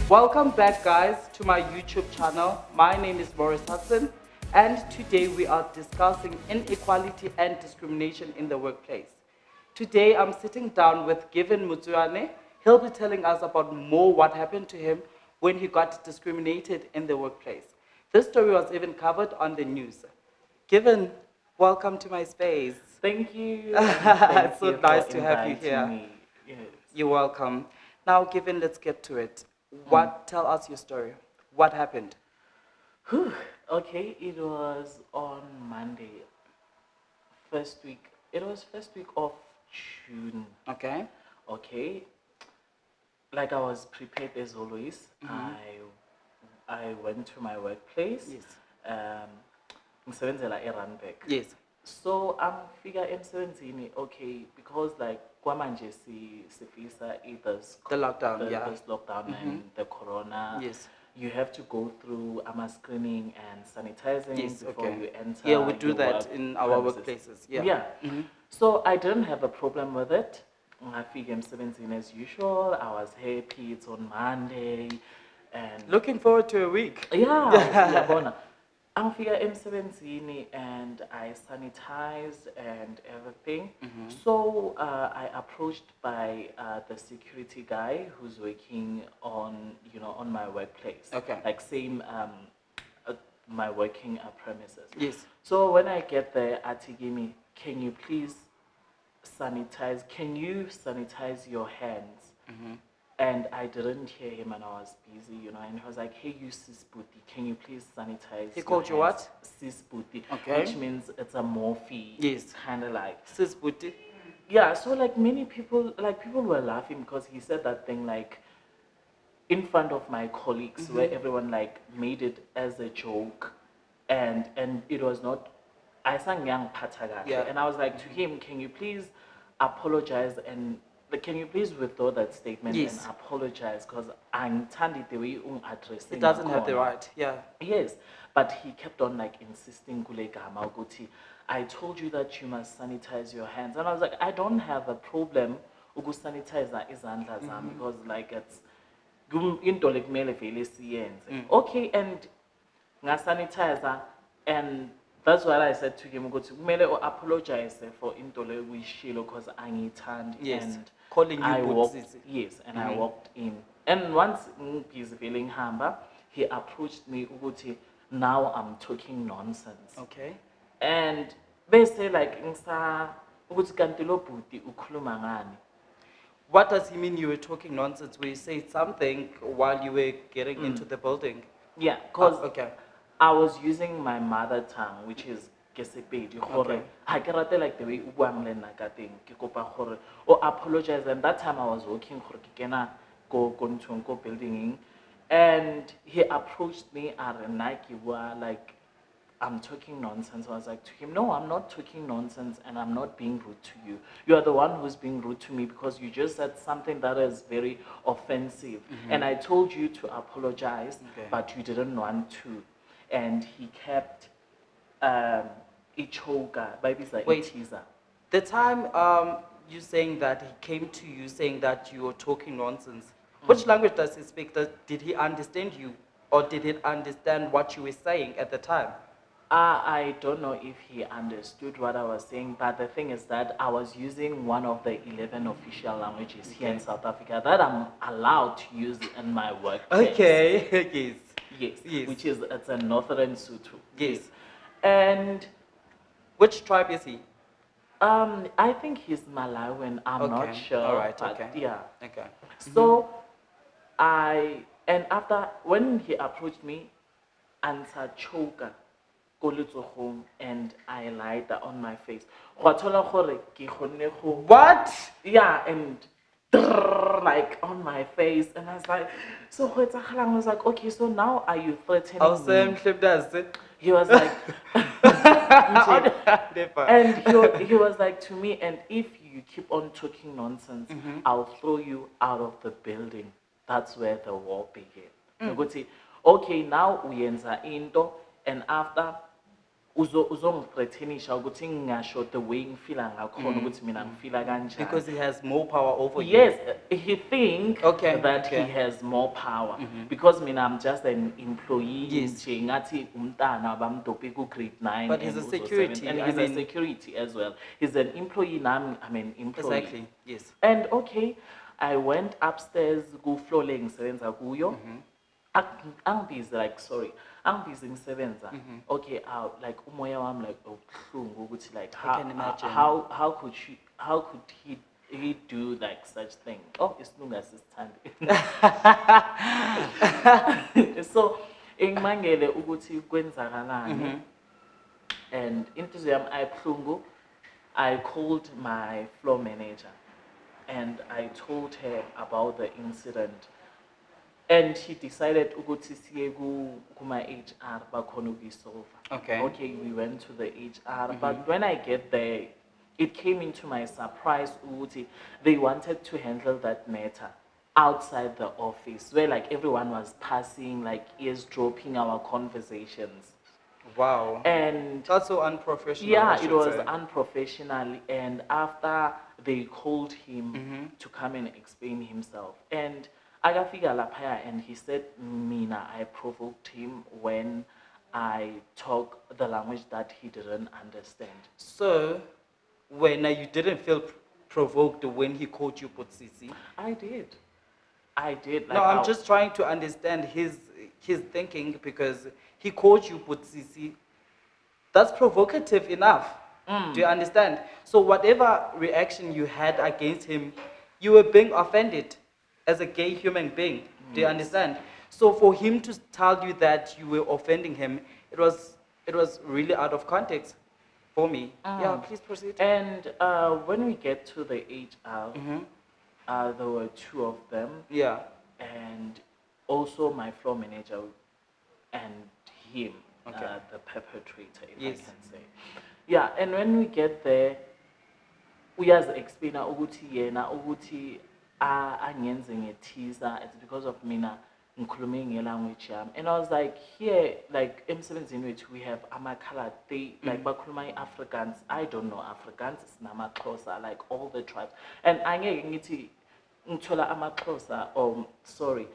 Welcome back, guys, to my YouTube channel. My name is Morris Hudson, and today we are discussing inequality and discrimination in the workplace. Today I'm sitting down with Given Motswiane. He'll be telling us about more what happened to him when he got discriminated in the workplace. This story was even covered on the news. Given, welcome to my space. Thank you. It's so nice to have you here. Me. Yes. You're welcome. Now, Given, let's get to it. Tell us your story. What happened? Whew. Okay, it was on Monday. It was first week of June. Okay. Okay. Like I was prepared as always. I went to my workplace. Yes. Ngisebenzela eRandburg. Yes. So I'm figure emsebenzini, okay, because like kwamanje sifisa there's The lockdown, yeah. There's lockdown and the corona. Yes. You have to go through screening and sanitizing before you enter. Yeah, we do your that work in our premises. workplaces. Yeah. Yeah. So I didn't have a problem with it. I figured emsebenzini as usual. I was happy. It's on Monday, and Looking forward to a week. yeah. I'm here emsebenzini and I sanitized and everything. So I approached by the security guy who's working on my workplace. Okay. Like same my working premises. Yes. So when I get there, Atigimi, can you sanitize your hands? And I didn't hear him and I was busy, and he was like, hey, you sis booty, can you please sanitize He called you what? Sis booty. Okay. Which means it's a morphe. Yes. Kind of like. Sis booty. Yeah, so like many people, people were laughing because he said that thing like in front of my colleagues where everyone like made it as a joke and it was not, I sang young patagate. Yeah. And I was like to him, can you please apologize and can you please withdraw that statement and apologize because I'm tandi the way you address It doesn't have the right. Yeah. Yes, but he kept on like insisting kule gama ukuthi, I told you that you must sanitize your hands, and I was like, I don't have a problem ukusanitize izandla zami because like it's into like kumele vele siyenze. Okay, and ngasanitizer, and that's what I said to him ukuthi kumele apologize for into le uyishilo because angithandi. Yes. And Calling you I walked, bootsisi. yes, and I walked in. And once he's feeling hamba, he approached me ukuthi, now I'm talking nonsense. Okay. And they say like ngisa ukuthi kanti lo bhuti ukhuluma ngani. What does he mean you were talking nonsense? Where you say something while you were getting into the building? Yeah, because okay. I was using my mother tongue, which is Kesepedi. Okay. I can't like the way Uguamlen Nakating, Kikopa Hore, or apologize. And that time I was working for Kikena go building, and he approached me at Nike like I'm talking nonsense. I was like to him, no, I'm not talking nonsense and I'm not being rude to you. You are the one who's being rude to me because you just said something that is very offensive. And I told you to apologize, but you didn't want to. And he kept Ichoga, baby's like teaser. The time you saying that he came to you saying that you were talking nonsense, which language does he speak? Did he understand you or did he understand what you were saying at the time? I don't know if he understood what I was saying, but the thing is that I was using one of the 11 official languages here in South Africa that I'm allowed to use in my workplace. Okay, yes. Which is, it's a Northern Sotho. Yes. And which tribe is he? I think he's Malawian. I'm not sure. All right. But okay. Yeah. Okay. So after when he approached me, answer choker, go home, and I lied on my face. What? Yeah, and like on my face, and I was like, so I was like, okay, so now are you threatening me? He was like, and he was like to me, and if you keep on talking nonsense, I'll throw you out of the building. That's where the war began. Okay, now we enter into, and after uzongithreatenisha ukuthi ngingasho the way ngifila ngakhona ukuthi mina ngifila kanjani. Because he has more power over you. Yes, he think Okay, that okay. he has more power because mina I'm just an employee. Yes. Nje ngathi umntana bamdope ku grade 9 But he's and a uzo security, 7, and I he's mean- a security as well. He's an employee, now I'm an employee. Exactly, yes. And okay, I went upstairs ku floor le ngisebenza kuyo. Angibizi like sorry, angibizi ngisebenza. Okay, like umoya wami like ubuhlungu ukuthi like I can imagine. how could he do like such thing? Oh, isilungu asisithandi. So ingimangele ukuthi kwenzakalani. And inhliziyo yami ayibuhlungu. I called my floor manager and I told her about the incident. And she decided ukuthi siye kuma HR bakhona ukuyisolve. Okay. Okay, we went to the HR, but when I get there, it came into my surprise ukuthi they wanted to handle that matter outside the office, where like everyone was passing, like eavesdropping our conversations. Wow. And That's so unprofessional. yeah, I it should was say. unprofessional. And after they called him to come and explain himself, and agafika lapha and he said, "Mina, I provoked him when I talk the language that he didn't understand." So, when you didn't feel provoked when he called you Putsisi? I did. Like, No, I'm just trying to understand his thinking, because he called you Putsisi. That's provocative enough. Do you understand? So whatever reaction you had against him, you were being offended as a gay human being. Do you understand? So for him to tell you that you were offending him, it was really out of context for me. Yeah, please proceed. And when we get to the HR, there were two of them. Yeah. And also my floor manager and him, Okay. the perpetrator, if Yes. I can say. Yeah, and when we get there, we as explain ukuthi yena ukuthi angenze ngeteaser, it's because of mina ngikhulume ngelanguage yami. And I was like, here, like emsebenzini wethu we have ama-colored, they like bakhuluma i-Afrikaans. I don't know Afrikaans, sinamaXhosa, like all the tribes. And angeke ngithi ngithola amaXhosa, or sorry,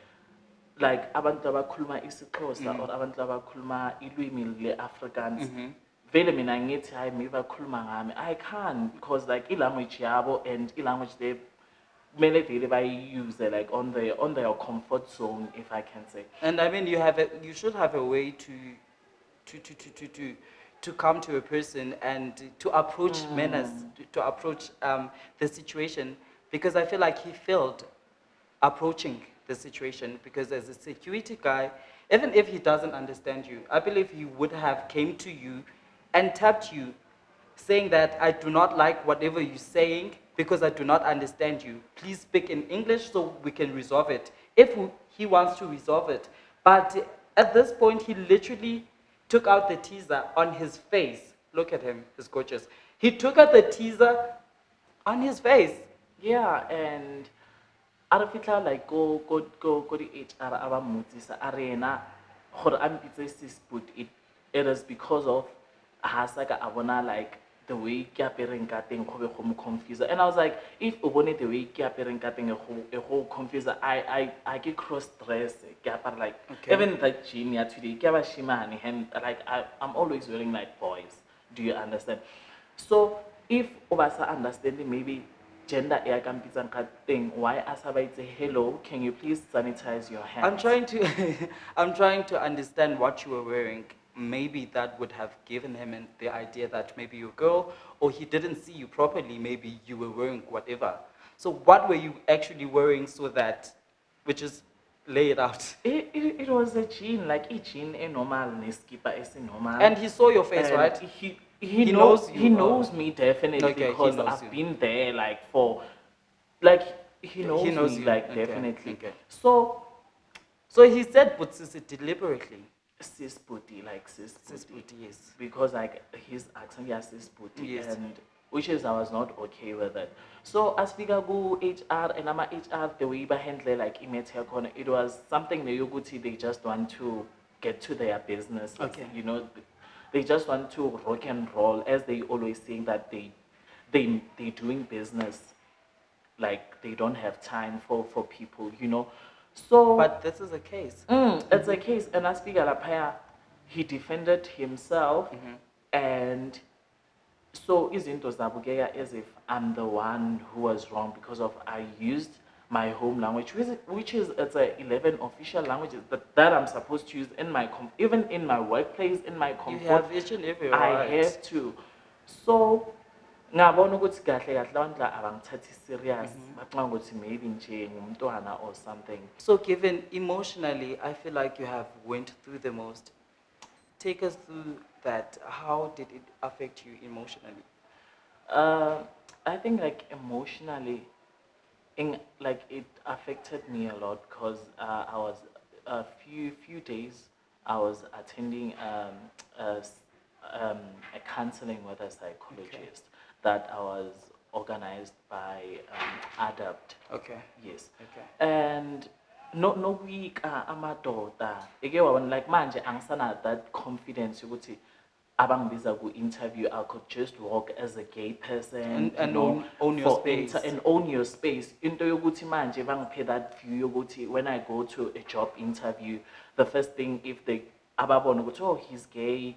like abantu abakhuluma isiXhosa or abantu abakhuluma ilwimi le-Afrikaans. Vele mina ngithi hayi maybe bakhuluma ngami. I can't, because like ilanguage yabo and ilanguage they kumele vele bayiuse like on their comfort zone, if I can say. And I mean, you should have a way to come to a person and to approach manners, to approach the situation, because I feel like he failed approaching the situation, because as a security guy, even if he doesn't understand you, I believe he would have came to you and tapped you, saying that I do not like whatever you're saying because I do not understand you. Please speak in English so we can resolve it, if he wants to resolve it. But at this point, he literally took out the teaser on his face. Look at him, he's gorgeous. He took out the teaser on his face. Yeah, and arafitla like go the HR abamutsisa arena gore ampitse sisput it is because of hasaka abona like the way ke apereng ka teng go be go mo confuse. And I was like, if o bone the way ke apereng ka teng go confuse, I get cross dress ke apara like even that jean ya today ke ba shimane, and like I'm always wearing like boys. Do you understand? So if obasa understanding maybe gender thing, why asabaitse hello, can you please sanitize your hands? I'm trying to understand what you were wearing. Maybe that would have given him the idea that maybe you're a girl, or he didn't see you properly, maybe you were wearing whatever. So what were you actually wearing, so that, which is lay it out? It was a jean, like a jean, a normal, a skipper, a normal. And he saw your face, and right? He knows you. He knows me definitely, Okay, because I've been there like for, like he knows me you. like Okay, definitely. okay. So he said Putsisi deliberately. cis booty, like cis Booty, yes. because like his accent, yeah, cis booty, Yes. and which is I was not okay with it. So as we go HR and I'm HR, the way I handle like image corner, it was something that you could see they just want to get to their business. Okay. You know, They just want to rock and roll, as they always saying that they doing business, like they don't have time for people, So But this is a case. it's a case, and as Lapaya, he defended himself, and so izinto zabukeka as if I'm the one who was wrong because of I used my home language, which is it's a 11 official languages that I'm supposed to use in my even in my workplace, in my You comfort. have each and every I right. have to. So ngabona ukuthi kahle kahle abantu la abangithathi serious, bacanga ukuthi maybe nje ngumntwana or something. So given emotionally, I feel like you have went through the most. Take us through that. How did it affect you emotionally? I think like emotionally, like it affected me a lot because I was a few days I was attending a counseling with a psychologist that I was organized by Adapt. Okay. Yes. Okay. And no week amadoda eke wabona like manje angisana that confidence ukuthi abangibiza ku-interview I could just walk as a gay person And own your space. And own your space. Into yokuthi manje bangiphe that view yokuthi when I go to a job interview, the first thing if they ababona ukuthi oh he's gay,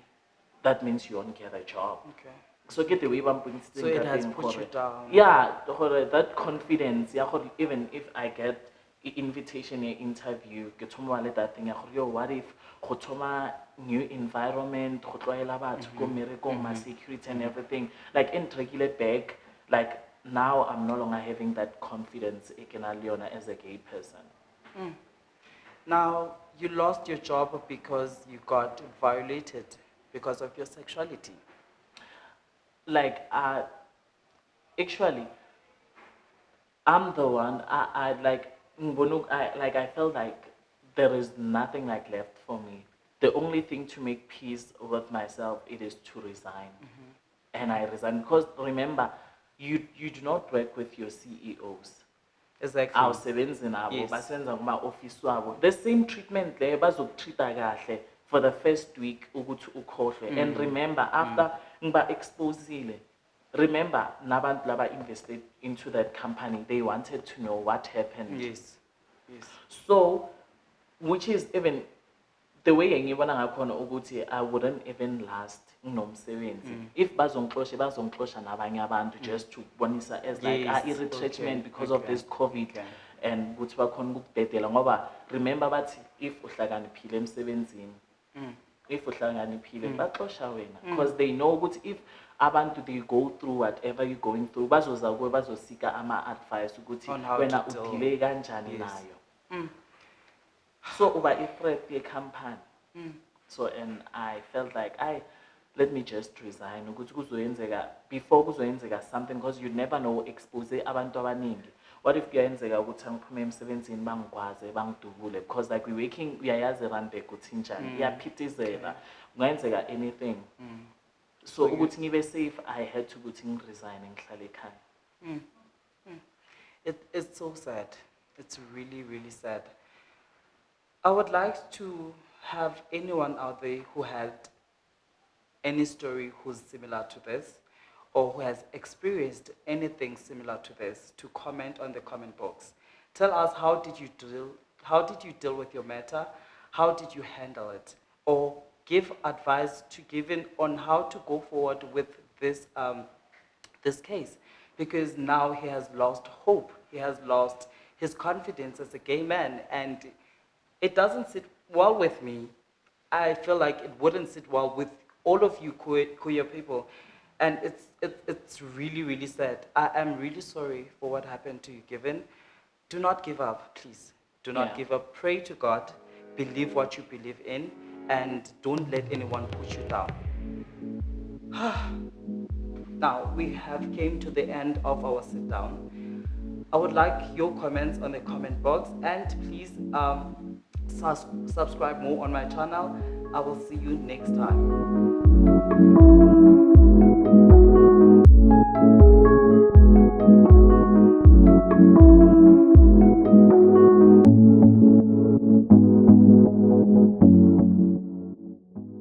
that means you won't get a job. Okay. So get the way So it has put you down. Yeah, that confidence. Yeah, even if I get invitation interview, get to that thing. Yo, what if go new environment, go tlwaela batho, go mmereko, my security and everything. Like in regular bag, like now I'm no longer having that confidence as a gay person. Now, you lost your job because you got violated because of your sexuality. Like actually I'm the one I felt like there is nothing like left for me. The only thing to make peace with myself it is to resign. And I resigned because remember you do not work with your CEOs. Exactly. Awusebenzi nabo basenza kuma office wabo. The same treatment there bazokutreata kahle for the first week ukuthi ukhohlwe. And remember after ngiba exposile, remember nabantu laba invested into that company, they wanted to know what happened. Yes. So which is even the way engibona ngakhona ukuthi I wouldn't even last nginomsebenzi if bazongixosha nabanye abantu just to bonisa as like i-retrenchment because of this COVID and ukuthi bakhona ukubhedela ngoba remember bathi if uhlakaniphile emsebenzini if uhlakaniphile baxosha wena because they know ukuthi if abantu they go through whatever you're going through bazoza kuwe bazosika ama-advice ukuthi wena uphile kanjani nayo. So uba i-threat ye-company. So and I felt like let me just resign ukuthi kuzoyenzeka before kuzoyenzeka something because you never know expose abantu abaningi. What if kuyenzeka ukuthi angiphume emsebenzini bangikwaze bangidubule because like we working uyayazi Randburg ukuthi njani iyaphithizela kungenzeka anything. So ukuthi ngibe safe I had to ukuthi ngiresign ngihlale ekhaya. It's so sad. It's really, really sad. I would like to have anyone out there who had any story who's similar to this or who has experienced anything similar to this to comment on the comment box. Tell us how did you deal with your matter? How did you handle it? Or give advice to Given on how to go forward with this this case, because now he has lost hope. He has lost his confidence as a gay man, and it doesn't sit well with me. I feel like it wouldn't sit well with all of you queer people, and it's really, really sad. I am really sorry for what happened to you, Given. Do not give up, please. Do not give up. Pray to God. Believe what you believe in, and don't let anyone put you down. Now, we have came to the end of our sit down. I would like your comments on the comment box, and please subscribe more on my channel. I will see you next time.